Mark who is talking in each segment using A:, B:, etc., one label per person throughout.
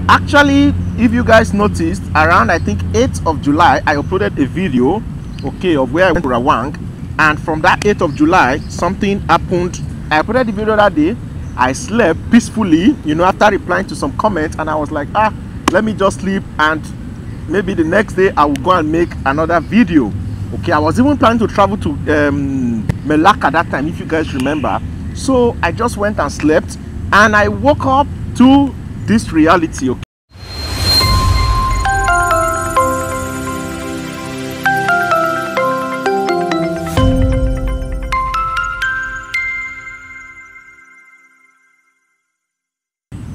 A: Actually, if you guys noticed, around I think 8th of July, I uploaded a video, okay, of where I went to Rawang, and from that 8th of July, something happened. I uploaded the video that day. I slept peacefully, you know, after replying to some comments, and I was like, let me just sleep, and maybe the next day I will go and make another video. Okay, I was even planning to travel to Melaka that time, if you guys remember. So I just went and slept, and I woke up to this reality. Okay.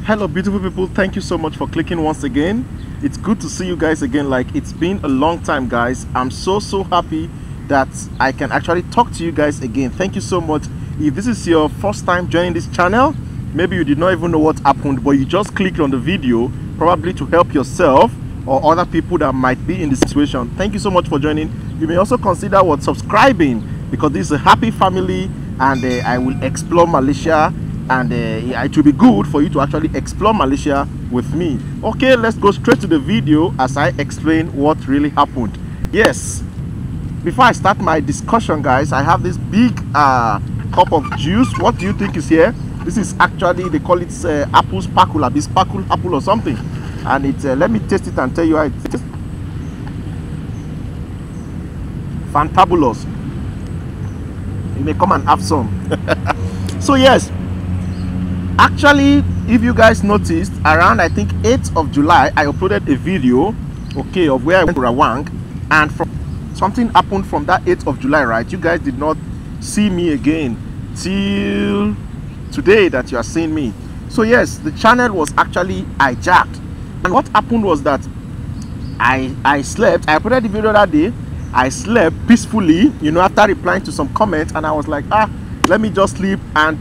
A: Hello beautiful people, thank you so much for clicking once again. It's good to see you guys again. Like, it's been a long time, guys. I'm so happy that I can actually talk to you guys again. Thank you so much. If this is your first time joining this channel, maybe you did not even know what happened, but you just clicked on the video probably to help yourself or other people that might be in this situation. Thank you so much for joining. You may also consider subscribing, because this is a happy family, and I will explore Malaysia, and it will be good for you to actually explore Malaysia with me. Okay, let's go straight to the video as I explain what really happened. Yes, before I start my discussion, guys, I have this big cup of juice. What do you think is here? This is actually, they call it apple sparkle, sparkle apple or something, and it's let me taste it and tell you how it tastes. Fantabulous. You may come and have some. So yes, actually, if you guys noticed, around I think 8th of July, I uploaded a video, okay, of where I went to Rawang, and from something happened from that 8th of July, right? You guys did not see me again till today that you are seeing me. So yes, the channel was actually hijacked, and what happened was that I slept. I uploaded the video that day. I slept peacefully, you know, after replying to some comments, and I was like, let me just sleep, and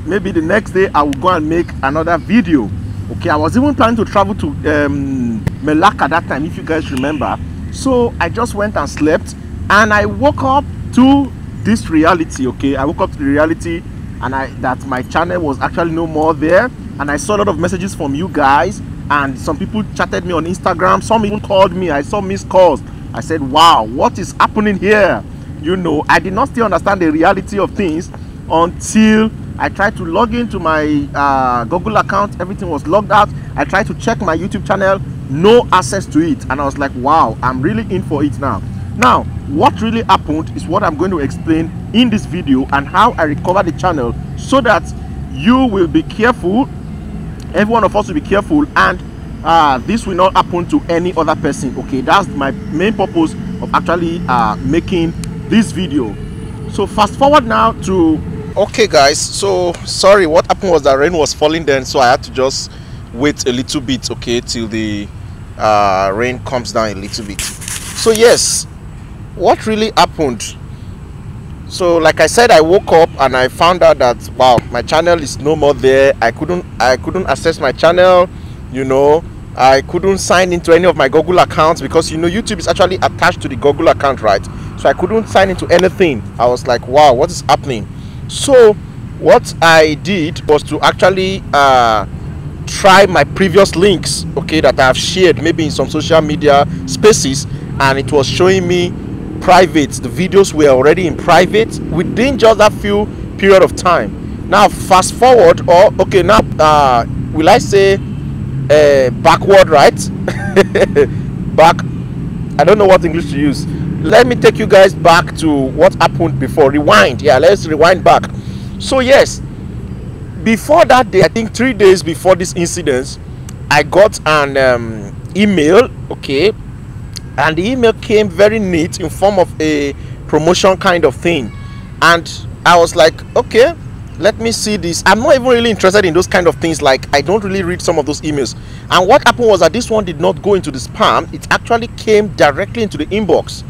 A: maybe the next day I will go and make another video. Okay, I was even planning to travel to Melaka that time, if you guys remember. So I just went and slept, and I woke up to this reality. Okay, I woke up to the reality, and that my channel was actually no more there. And I saw a lot of messages from you guys, and some people chatted me on Instagram. Some even called me. I saw missed calls. I said, wow, what is happening here? You know, I did not still understand the reality of things until I tried to log into my Google account. Everything was logged out. I tried to check my YouTube channel, no access to it, and I was like, wow, I'm really in for it now. Now, what really happened is what I'm going to explain in this video, and how I recovered the channel, so that you will be careful, every one of us will be careful, and this will not happen to any other person. Okay, that's my main purpose of actually making this video. So fast forward now to, okay guys, so sorry, what happened was that rain was falling then, so I had to just wait a little bit, okay, till the rain comes down a little bit. So yes, what really happened? So like I said, I woke up and I found out that, wow, my channel is no more there. I couldn't access my channel, you know. I couldn't sign into any of my Google accounts, because you know YouTube is actually attached to the Google account, right? So I couldn't sign into anything. I was like, wow, what is happening? So what I did was to actually try my previous links, okay, that I have shared maybe in some social media spaces, and it was showing me private. The videos were already in private within just a few period of time. Now fast forward, or okay, now will I say backward, right? Back, I don't know what English to use. Let me take you guys back to what happened before. Rewind. Yeah, let's rewind back. So yes, before that day, I think 3 days before this incident, I got an email, okay, and the email came very neat in form of a promotion kind of thing, and I was like, okay, let me see this. I'm not even really interested in those kind of things. Like, I don't really read some of those emails. And what happened was that this one did not go into the spam. It actually came directly into the inbox,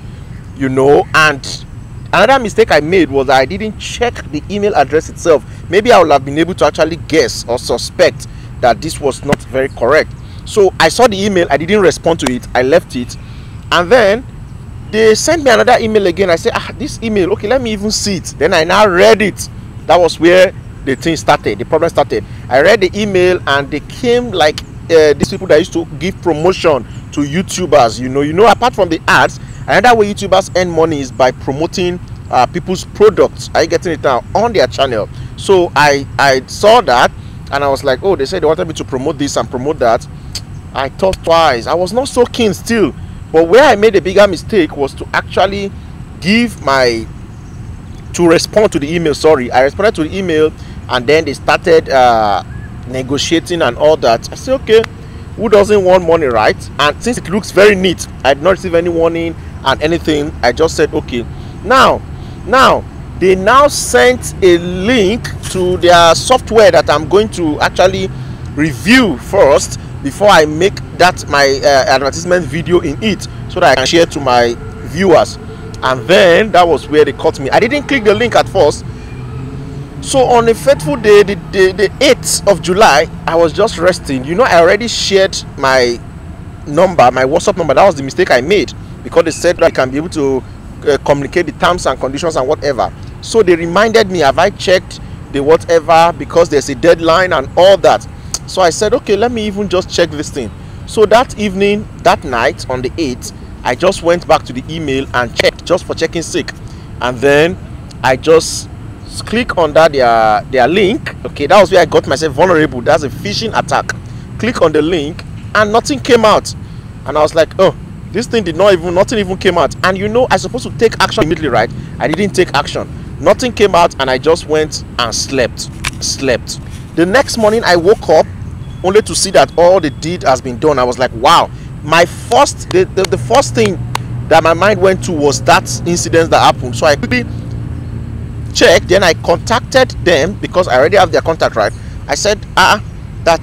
A: you know. And another mistake I made was that I didn't check the email address itself. Maybe I would have been able to actually guess or suspect that this was not very correct. So I saw the email, I didn't respond to it, I left it, and then they sent me another email again. I said, this email, okay, let me even see it. Then I now read it. That was where the thing started, the problem started. I read the email, and they came like these people that used to give promotion to YouTubers. You know, apart from the ads, another way YouTubers earn money is by promoting people's products. Are you getting it now on their channel? So I saw that, and I was like, oh, they said they wanted me to promote this and promote that. I thought twice. I was not so keen still, but where I made a bigger mistake was to actually respond to the email. Sorry, I responded to the email, and then they started negotiating and all that. I said, okay, who doesn't want money, right? And since it looks very neat, I did not receive any warning and anything. I just said, okay. Now they now sent a link to their software that I'm going to actually review first before I make that my advertisement video in it, so that I can share to my viewers. And then that was where they caught me. I didn't click the link at first. So on a fateful day, the 8th of July, I was just resting. You know, I already shared my number, my WhatsApp number. That was the mistake I made, because they said that I can be able to communicate the terms and conditions and whatever. So they reminded me, have I checked the whatever, because there's a deadline and all that. So I said, okay, let me even just check this thing. So that evening, that night on the 8th, I just went back to the email and checked, just for checking sake. And then I just click on that their link. Okay, that was where I got myself vulnerable. That's a phishing attack. Click on the link and nothing came out. And I was like, oh, this thing nothing even came out. And you know, I supposed to take action immediately, right? I didn't take action. Nothing came out, and I just went and slept. The next morning I woke up only to see that all the deed has been done. I was like, wow. The first thing that my mind went to was that incident that happened. So I quickly checked, then I contacted them, because I already have their contact, right? I said, that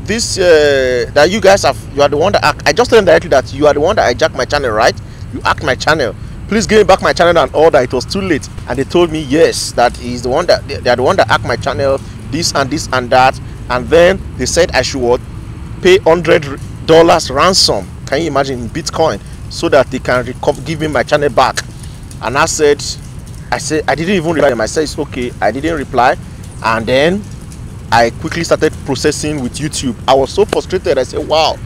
A: that you guys you are the one that I just told them directly that you are the one that hijacked my channel, right? You hacked my channel. Please give me back my channel and all that. It was too late. And they told me, yes, that he's the one that they are the one that hacked my channel, this and that. And then they said I should pay $100 ransom. Can you imagine, in Bitcoin, so that they can give me my channel back? And I said I didn't even reply them. I said it's okay. I didn't reply, and then I quickly started processing with YouTube. I was so frustrated. I said, wow,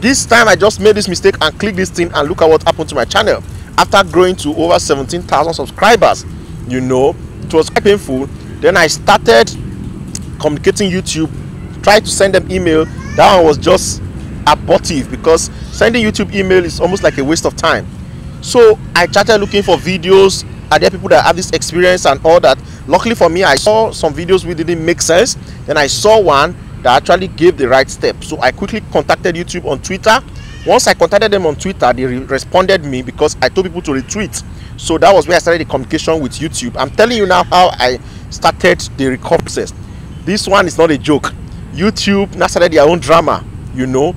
A: this time I just made this mistake and clicked this thing, and look at what happened to my channel. After growing to over 17,000 subscribers, you know, it was quite painful. Then I started communicating YouTube, tried to send them email. That one was just abortive, because sending YouTube email is almost like a waste of time. So I started looking for videos. Are there people that have this experience and all that? Luckily for me, I saw some videos which didn't make sense. Then I saw one that actually gave the right step. So I quickly contacted YouTube on Twitter. Once I contacted them on Twitter, they responded me, because I told people to retweet. So that was where I started the communication with YouTube. I'm telling you now how I started the recovery process. This one is not a joke. YouTube now started their own drama, you know.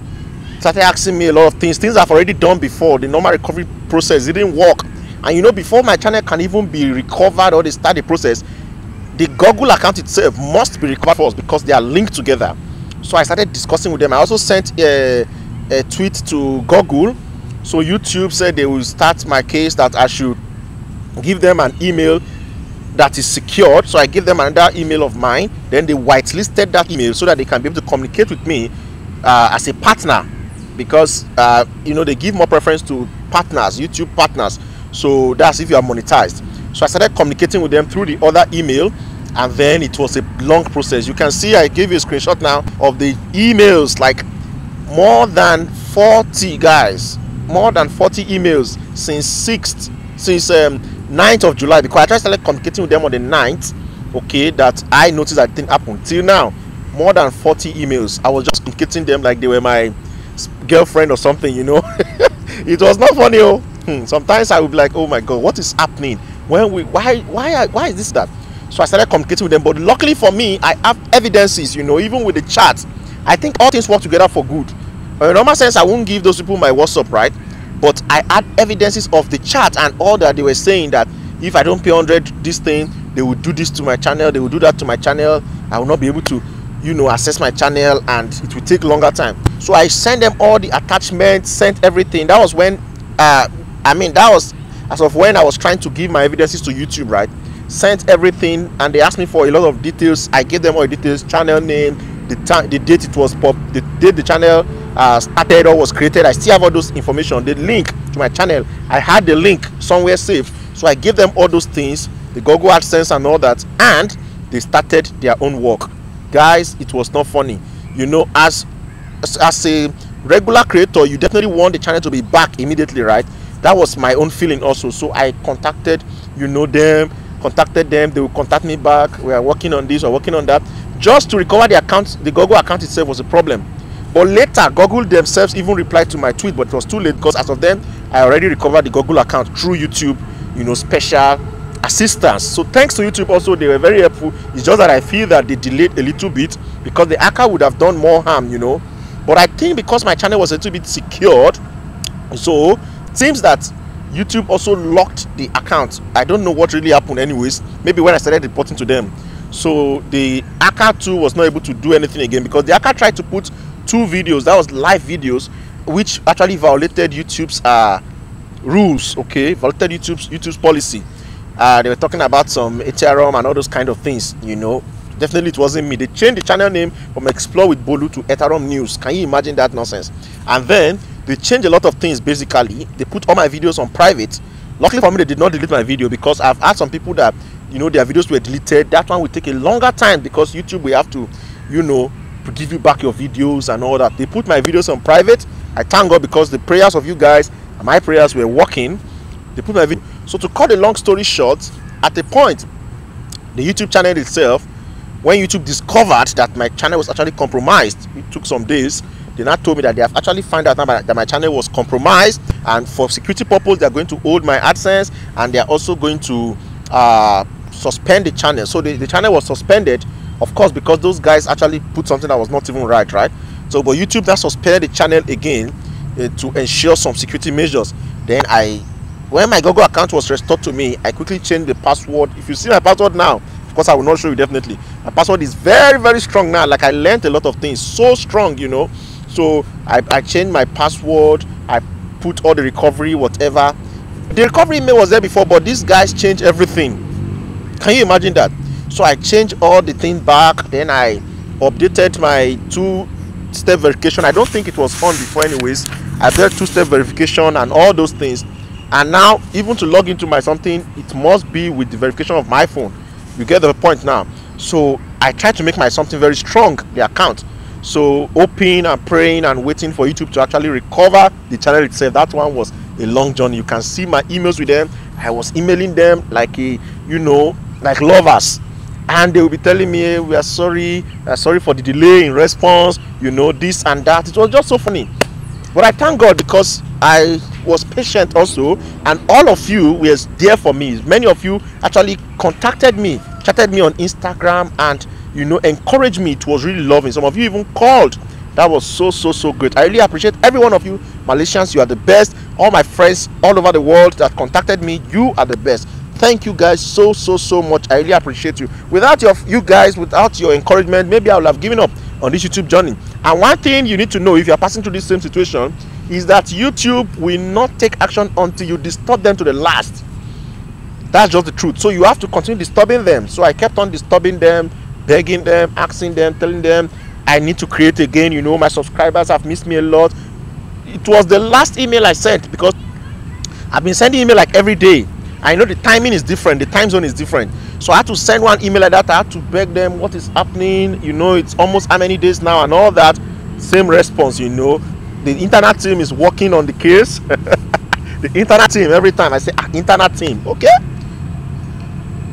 A: Started asking me a lot of things I've already done before. The normal recovery process didn't work. And you know, before my channel can even be recovered or they start the process, the Google account itself must be recovered first, because they are linked together. So I started discussing with them. I also sent a tweet to Google. So YouTube said they will start my case, that I should give them an email that is secured. So I give them another email of mine. Then they whitelisted that email so that they can be able to communicate with me as a partner, because you know, they give more preference to partners, YouTube partners. So that's if you are monetized. So I started communicating with them through the other email, and then it was a long process. You can see I gave you a screenshot now of the emails, like more than 40 guys, more than 40 emails since 9th of July, because I started communicating with them on the 9th. Okay, that I noticed that didn't happen till now. More than 40 emails. I was just communicating them like they were my girlfriend or something, you know. It was not funny. Sometimes I would be like, oh my god, what is happening? Why is this that? So I started communicating with them. But luckily for me, I have evidences, you know, even with the chat. I think all things work together for good. In a normal sense, I won't give those people my WhatsApp, right? But I had evidences of the chat and all that. They were saying that if I don't pay 100 this thing, they will do this to my channel, they will do that to my channel. I will not be able to, you know, access my channel, and it will take longer time. So I sent them all the attachments, sent everything. That was when that was as of when I was trying to give my evidences to YouTube, right? Sent everything, and they asked me for a lot of details. I gave them all the details, channel name, the date it was the date the channel started or was created. I still have all those information. The link to my channel, I had the link somewhere saved, so I gave them all those things, the Google AdSense and all that, and they started their own work. Guys, it was not funny. You know, as a regular creator, you definitely want the channel to be back immediately, right? That was my own feeling also. So I contacted, you know, them, they will contact me back. We are working on this or working on that. Just to recover the account, the Google account itself was a problem. But later, Google themselves even replied to my tweet, but it was too late because as of then, I already recovered the Google account through YouTube, you know, special assistance. So thanks to YouTube also, they were very helpful. It's just that I feel that they delayed a little bit because the hacker would have done more harm, you know. But I think because my channel was a little bit secured, so it seems that YouTube also locked the account. I don't know what really happened anyways. Maybe when I started reporting to them. So the hacker too was not able to do anything again because the hacker tried to put 2 videos, that was live videos, which actually violated YouTube's rules, okay, violated YouTube's policy. They were talking about some Ethereum and all those kind of things, you know. Definitely it wasn't me. They changed the channel name from Explore with Bolu to Ethereum News. Can you imagine that nonsense? And then they changed a lot of things. Basically, they put all my videos on private. Luckily for me, they did not delete my video because I've had some people that, you know, their videos were deleted. That one will take a longer time because YouTube will have to, you know, to give you back your videos and all that. They put my videos on private. I thank God because the prayers of you guys and my prayers were working. They put my video. So to cut a long story short, at a point, the YouTube channel itself, when YouTube discovered that my channel was actually compromised, it took some days. They now told me that they have actually found out that my channel was compromised, and for security purposes, they are going to hold my AdSense, and they are also going to suspend the channel. So the channel was suspended, of course, because those guys actually put something that was not even right. So, but YouTube now suspended the channel again to ensure some security measures. Then when my Google account was restored to me, I quickly changed the password. If you see my password now, of course I will not show you definitely. My password is very, very strong now. Like I learned a lot of things, so strong, you know. So I changed my password. I put all the recovery, whatever. The recovery email was there before, but these guys changed everything. Can you imagine that? So I changed all the things back. Then I updated my 2-step verification. I don't think it was on before anyways. I did 2-step verification and all those things. And now even to log into my something, it must be with the verification of my phone. You get the point now. So I tried to make my something very strong, the account. So hoping and praying and waiting for YouTube to actually recover the channel itself. That one was a long journey. You can see my emails with them. I was emailing them like a, you know, like lovers, and they will be telling me, hey, we are sorry for the delay in response, you know, this and that. It was just so funny. But I thank God because I was patient also, and all of you were there for me. Many of you actually contacted me, chatted me on Instagram, and, you know, encouraged me. It was really loving. Some of you even called. That was so great. I really appreciate every one of you. Malaysians, you are the best. All my friends all over the world that contacted me, you are the best. Thank you guys so much. I really appreciate you. Without you guys, without your encouragement, maybe I would have given up on this YouTube journey. And one thing you need to know if you are passing through this same situation is that YouTube will not take action until you disturb them to the last. That's just the truth. So you have to continue disturbing them. So I kept on disturbing them, begging them, asking them, telling them I need to create again. You know, my subscribers have missed me a lot. It was the last email I sent because I've been sending email like every day. I know the timing is different, the time zone is different. So I had to send one email like that. I had to beg them what is happening. You know, it's almost how many days now and all that. Same response, you know. The internet team is working on the case. The internet team, every time I say internet team, okay?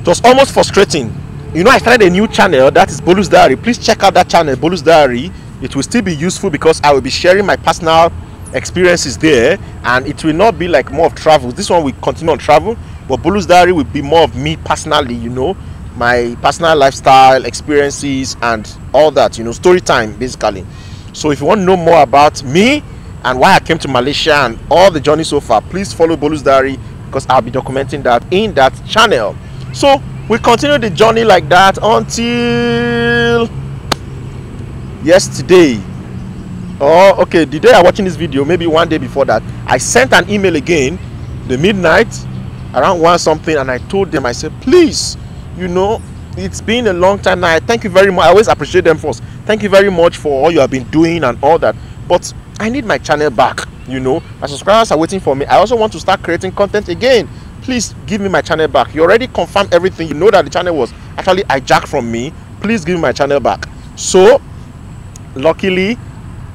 A: It was almost frustrating. You know, I started a new channel, that is Bolu's Diary. Please check out that channel, Bolu's Diary. It will still be useful because I will be sharing my personal experiences there, and it will not be like more of travel. This one will continue on travel, but Bolu's Diary will be more of me personally, you know, my personal lifestyle experiences and all that, you know, story time basically. So if you want to know more about me and why I came to Malaysia and all the journey so far, please follow Bolu's Diary because I'll be documenting that in that channel. So we continue the journey like that until yesterday. Oh, okay, the day I'm watching this video, maybe one day before that, I sent an email again, the midnight, around 1 something, and I told them, I said, please, you know, it's been a long time now. I thank you very much. I always appreciate them first. Thank Thank you very much for all you have been doing and all that, but I need my channel back. You know, my subscribers are waiting for me. I also want to start creating content again. Please give me my channel back. You already confirmed everything. You know that the channel was actually hijacked from me. Please give me my channel back. So luckily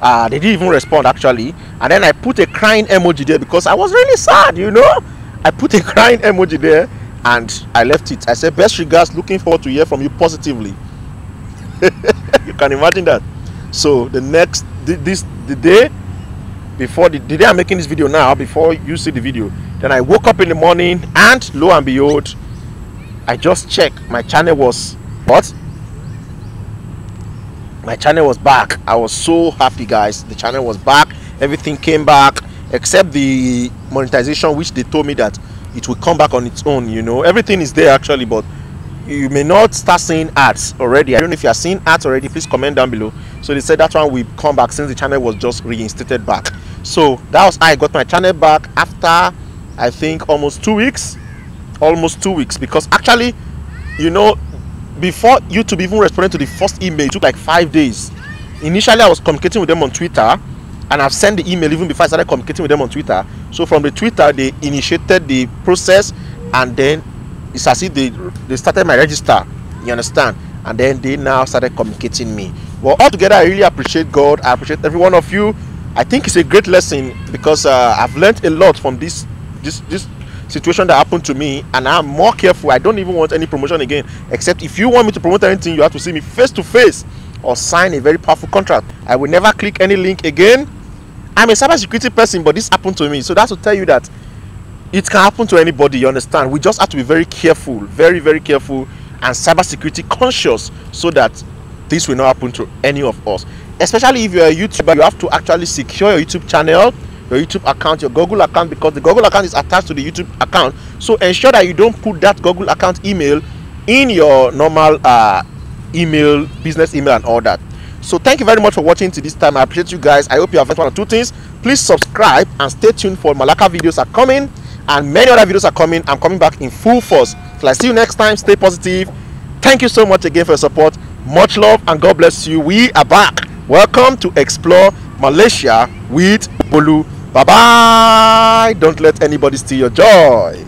A: they didn't even respond actually, and then I put a crying emoji there because I was really sad. You know, I put a crying emoji there and I left it. I said, best regards, looking forward to hear from you positively. You can imagine that. So the day before the day I'm making this video now, before you see the video, then I woke up in the morning and lo and behold, I just checked, my channel was what? My channel was back. I was so happy, guys. The channel was back. Everything came back except the monetization, which they told me that it will come back on its own. You know, everything is there actually, but you may not start seeing ads already. I don't know if you are seeing ads already. Please comment down below. So they said that one will come back since the channel was just reinstated back. So that was how I got my channel back after I think almost 2 weeks. Almost 2 weeks, because actually, you know, before YouTube even responded to the first email, it took like 5 days. Initially I was communicating with them on Twitter, and I've sent the email even before I started communicating with them on Twitter. So from the Twitter they initiated the process, and then it's as if they started my register, you understand, and then they now started communicating me. Well, altogether I really appreciate God. I appreciate every one of you. I think it's a great lesson because I've learned a lot from this situation that happened to me, and I'm more careful. I don't even want any promotion again, except if you want me to promote anything, you have to see me face to face or sign a very powerful contract. I will never click any link again. I'm a cybersecurity person, but this happened to me, so that's to tell you that it can happen to anybody. You understand? We just have to be very careful, very, very careful, and cybersecurity conscious, so that this will not happen to any of us. Especially if you're a YouTuber, you have to actually secure your YouTube channel, your YouTube account, your Google account, because the Google account is attached to the YouTube account. So ensure that you don't put that Google account email in your normal email, business email and all that. So thank you very much for watching to this time. I appreciate you guys. I hope you have learned one or two things. Please subscribe and stay tuned for Malacca videos are coming, and many other videos are coming. I'm coming back in full force. So I see you next time. Stay positive. Thank you so much again for your support. Much love and God bless you. We are back. Welcome to Explore Malaysia with Bolu. Bye bye. Don't let anybody steal your joy.